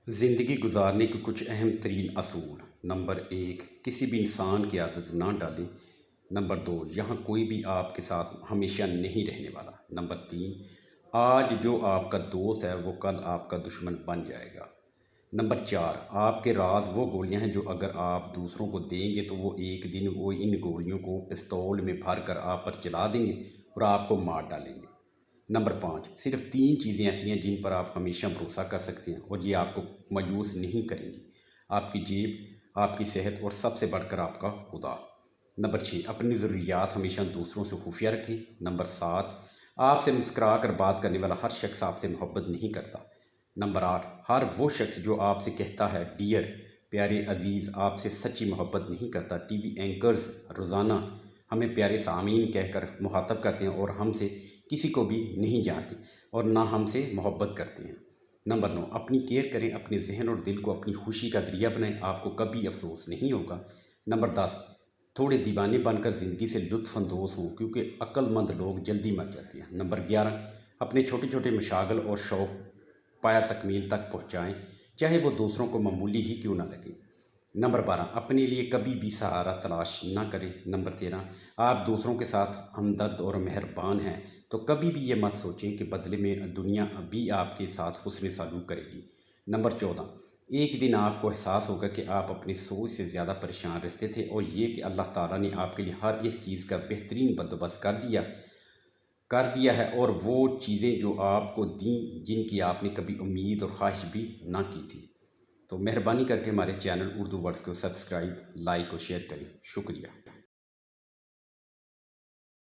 زندگی گزارنے کے کچھ اہم ترین اصول۔ نمبر 1، کسی بھی انسان کی عادت نہ ڈالیں۔ نمبر 2، یہاں کوئی بھی آپ کے ساتھ ہمیشہ نہیں رہنے والا۔ نمبر 3، آج جو آپ کا دوست ہے وہ کل آپ کا دشمن بن جائے گا۔ نمبر 4، آپ کے راز وہ گولیاں ہیں جو اگر آپ دوسروں کو دیں گے تو وہ ایک دن وہ ان گولیوں کو پستول میں بھر کر آپ پر چلا دیں گے اور آپ کو مار ڈالیں گے۔ نمبر 5، صرف 3 چیزیں ایسی ہیں جن پر آپ ہمیشہ بھروسہ کر سکتے ہیں اور یہ آپ کو مایوس نہیں کریں گی: آپ کی جیب، آپ کی صحت اور سب سے بڑھ کر آپ کا خدا۔ نمبر 6، اپنی ضروریات ہمیشہ دوسروں سے خفیہ رکھیں۔ نمبر 7، آپ سے مسکرا کر بات کرنے والا ہر شخص آپ سے محبت نہیں کرتا۔ نمبر 8، ہر وہ شخص جو آپ سے کہتا ہے ڈیئر، پیارے عزیز، آپ سے سچی محبت نہیں کرتا۔ ٹی وی اینکرز روزانہ ہمیں پیارے سامعین کہہ کر مخاطب کرتے ہیں اور ہم سے کسی کو بھی نہیں جانتے اور نہ ہم سے محبت کرتے ہیں۔ نمبر 9، اپنی کیئر کریں، اپنے ذہن اور دل کو اپنی خوشی کا ذریعہ بنائیں، آپ کو کبھی افسوس نہیں ہوگا۔ نمبر 10، تھوڑے دیوانے بن کر زندگی سے لطف اندوز ہوں کیونکہ عقل مند لوگ جلدی مر جاتے ہیں۔ نمبر 11، اپنے چھوٹے چھوٹے مشاغل اور شوق پایا تکمیل تک پہنچائیں، چاہے وہ دوسروں کو معمولی ہی کیوں نہ لگے۔ نمبر 12، اپنے لیے کبھی بھی سہارا تلاش نہ کریں۔ نمبر 13، آپ دوسروں کے ساتھ ہمدرد اور مہربان ہیں تو کبھی بھی یہ مت سوچیں کہ بدلے میں دنیا بھی آپ کے ساتھ حسن سلوک کرے گی۔ نمبر 14، ایک دن آپ کو احساس ہوگا کہ آپ اپنی سوچ سے زیادہ پریشان رہتے تھے اور یہ کہ اللہ تعالیٰ نے آپ کے لیے ہر اس چیز کا بہترین بندوبست کر دیا ہے اور وہ چیزیں جو آپ کو دیں جن کی آپ نے کبھی امید اور خواہش بھی نہ کی تھی۔ تو مہربانی کر کے ہمارے چینل اردو ورڈز کو سبسکرائب، لائک اور شیئر کریں۔ شکریہ۔